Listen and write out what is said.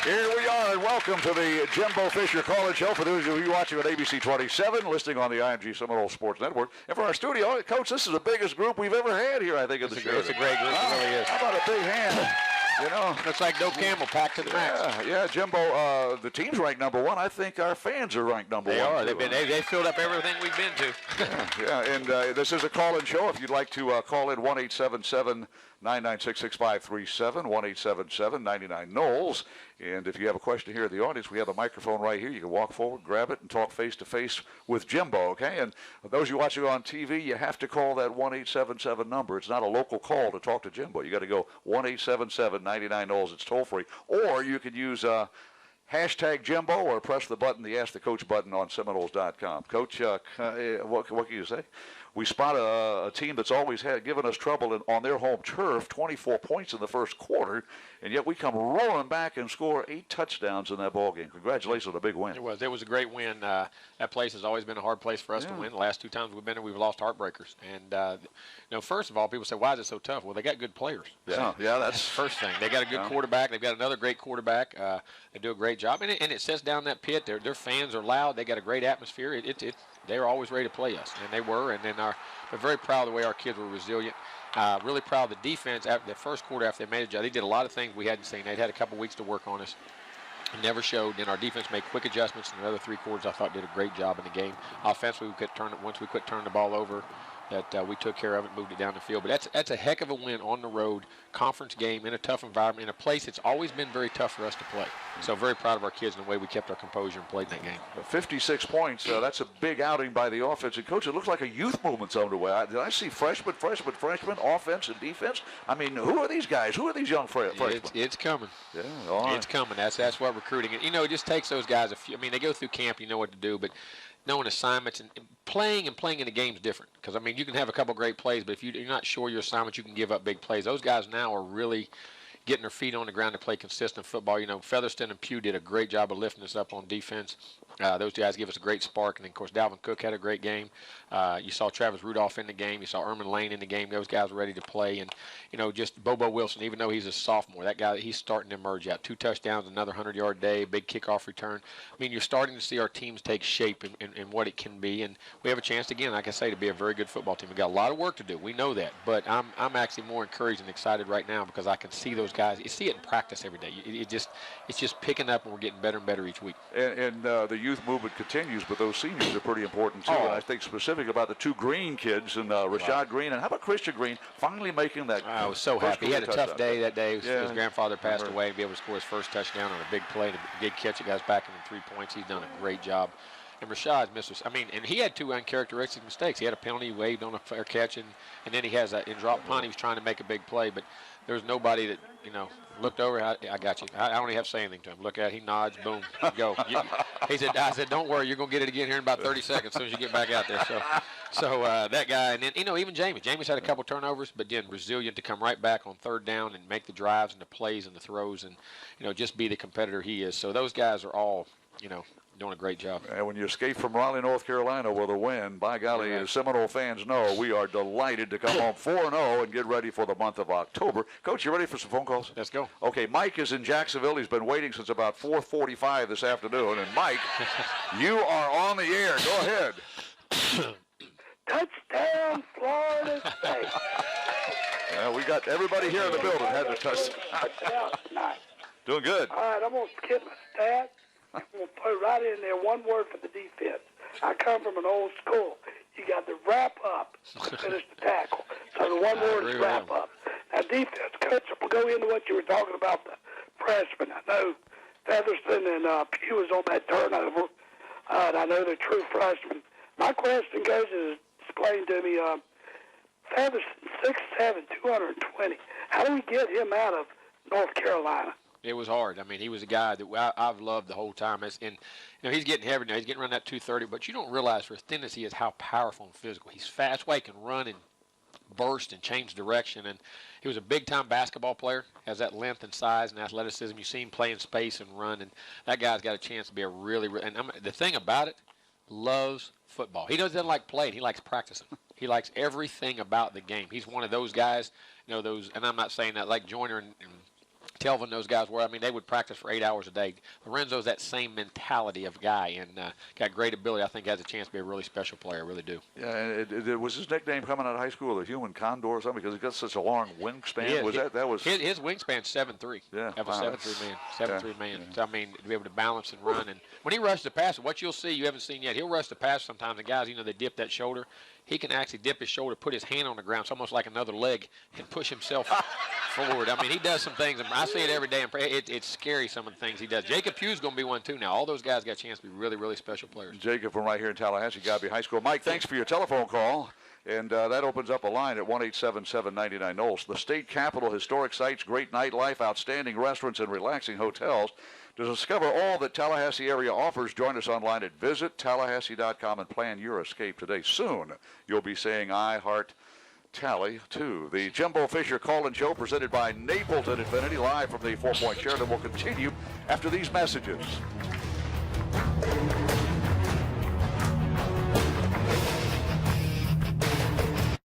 Here we are, and welcome to the Jimbo Fisher Call-In Show. For those of you watching on ABC 27, listening on the IMG Seminole Sports Network. And for our studio, Coach, this is the biggest group we've ever had here, I think, in the show. It's a great group. It really is. How about a big hand? You know, looks like Dope Campbell packed to the max. Yeah, Jimbo. The team's ranked number one. I think our fans are ranked number one. They are. They filled up everything we've been to. Yeah. And this is a call-in show. If you'd like to call in, 1-877-996-6537, 1-877-99-KNOLES. And if you have a question here in the audience, we have a microphone right here. You can walk forward, grab it, and talk face-to-face with Jimbo, okay? And those of you watching on TV, you have to call that 1-877 number. It's not a local call to talk to Jimbo. You got to go 1-877-99-KNOLES. It's toll-free. Or you could use hashtag Jimbo or press the button, the Ask the Coach button on Seminoles.com. Coach, what can you say? We spot a team that's always given us trouble on their home turf, 24 points in the first quarter, and yet we come rolling back and score 8 touchdowns in that ball game. Congratulations on a big win. It was a great win. That place has always been a hard place for us to win. The last 2 times we've been there, we've lost heartbreakers. And first of all, people say, why is it so tough? Well, they got good players. Yeah, that's the first thing. They got a good quarterback. They've got another great quarterback. They do a great job, and it sets down that pit. Their fans are loud. They got a great atmosphere. They were always ready to play us, and they were. And then we're very proud of the way our kids were resilient. Really proud of the defense. After the first quarter, after they made a job, they did a lot of things we hadn't seen. They'd had a couple weeks to work on us. It never showed. Then our defense made quick adjustments, and the other 3 quarters I thought did a great job in the game. Offensively, once we quit turning the ball over, that we took care of it, moved it down the field. But that's a heck of a win on the road, conference game, in a tough environment, in a place that's always been very tough for us to play. So very proud of our kids and the way we kept our composure and played in that game. 56 points, that's a big outing by the offense. And, Coach, it looks like a youth movement's underway. Did I see freshmen, offense and defense? I mean, who are these guys? Who are these young freshmen? It's coming. Yeah, all right. It's coming. That's what recruiting is. It just takes those guys they go through camp, you know what to do, but knowing assignments and playing in the game is different. Because, you can have a couple great plays, but if you're not sure your assignments, you can give up big plays. Those guys now are really getting their feet on the ground to play consistent football. Featherston and Pugh did a great job of lifting us up on defense. Those guys give us a great spark. And, then, of course, Dalvin Cook had a great game. You saw Travis Rudolph in the game. You saw Erman Lane in the game. Those guys were ready to play. And, just Bobo Wilson, even though he's a sophomore, that guy, he's starting to emerge out. 2 touchdowns, another 100-yard day, big kickoff return. You're starting to see our teams take shape in what it can be. And we have a chance, again, like I say, to be a very good football team. We've got a lot of work to do. We know that. But I'm actually more encouraged and excited right now because I can see those guys. You see it in practice every day. It's just picking up, and we're getting better and better each week. And the youth movement continues, but those seniors are pretty important, too. And I think specific about the 2 Green kids, and Rashad Green, and how about Christian Green finally making that? I was so happy. He had a tough day that day. His grandfather passed away, and be able to score his first touchdown on a big play, and a big catch. It got us back in 3 points. He's done a great job. And Rashad's missed us. And he had 2 uncharacteristic mistakes. He had a penalty waived on a fair catch, and then he has in drop punt. He was trying to make a big play, but there was nobody that looked over. I got you. I don't even have to say anything to him. Look at it. He nods. Boom. Go. I said, don't worry. You're going to get it again here in about 30 seconds as soon as you get back out there. So that guy. And then, even Jamie. Jamie's had a couple turnovers, but again, resilient to come right back on 3rd down and make the drives and the plays and the throws and, just be the competitor he is. So those guys are all, doing a great job. And when you escape from Raleigh, North Carolina with a win, by golly, as Seminole fans know, we are delighted to come home 4-0 and get ready for the month of October. Coach, you ready for some phone calls? Let's go. Okay, Mike is in Jacksonville. He's been waiting since about 4:45 this afternoon. And, Mike, you are on the air. Go ahead. Touchdown, Florida State. We got everybody here in the building has a touchdown tonight. Doing good. All right, I'm going to skip my stats. I'm going to put right in there one word for the defense. I come from an old school. You got to wrap up to finish the tackle. So the one word is wrap up. Now, defense, Coach, we'll go into what you were talking about, the freshmen. I know Featherston and Pugh was on that turnover, and I know they're true freshmen. My question goes is, explain to me, Featherston, 6'7", 220. How do we get him out of North Carolina? It was hard. He was a guy that I've loved the whole time. And he's getting heavy now. He's getting around that 230, but you don't realize for as thin as he is how powerful and physical. He's fast. That's why he can run and burst and change direction. And he was a big-time basketball player, has that length and size and athleticism. You see him play in space and run, and that guy's got a chance to be a really and the thing about it, loves football. He doesn't like playing. He likes practicing. He likes everything about the game. He's one of those guys, and I'm not saying that like Joyner and Telvin, those guys were. I mean, they would practice for 8 hours a day. Lorenzo's that same mentality of guy, and got great ability. I think has a chance to be a really special player. I really do. Yeah, and it was his nickname coming out of high school, the human condor or something, because he got such a long wingspan. Yeah, was that was his wingspan's 7'3". Yeah, Have a 7'3" man. 7'3" man. Yeah. So I mean, to be able to balance and run, and when he rushes the pass, what you'll see you haven't seen yet. He'll rush the pass sometimes. The guys, they dip that shoulder. He can actually dip his shoulder, put his hand on the ground. It's almost like another leg, and push himself forward. I mean, he does some things. I see it every day. And it's scary, some of the things he does. Jacob Pugh's going to be one, too, now. All those guys got a chance to be really, really special players. Jacob from right here in Tallahassee, Gobby High School. Mike, thanks for your telephone call. And that opens up a line at 1-877-99-NOLS. The state capital, historic sites, great nightlife, outstanding restaurants, and relaxing hotels. To discover all that Tallahassee area offers, join us online at visitallahassee.com and plan your escape today. Soon, you'll be saying, I heart Tally, too. The Jimbo Fisher Call-In Show presented by Napleton Infinity, live from the 4 Point Sheraton, will continue after these messages.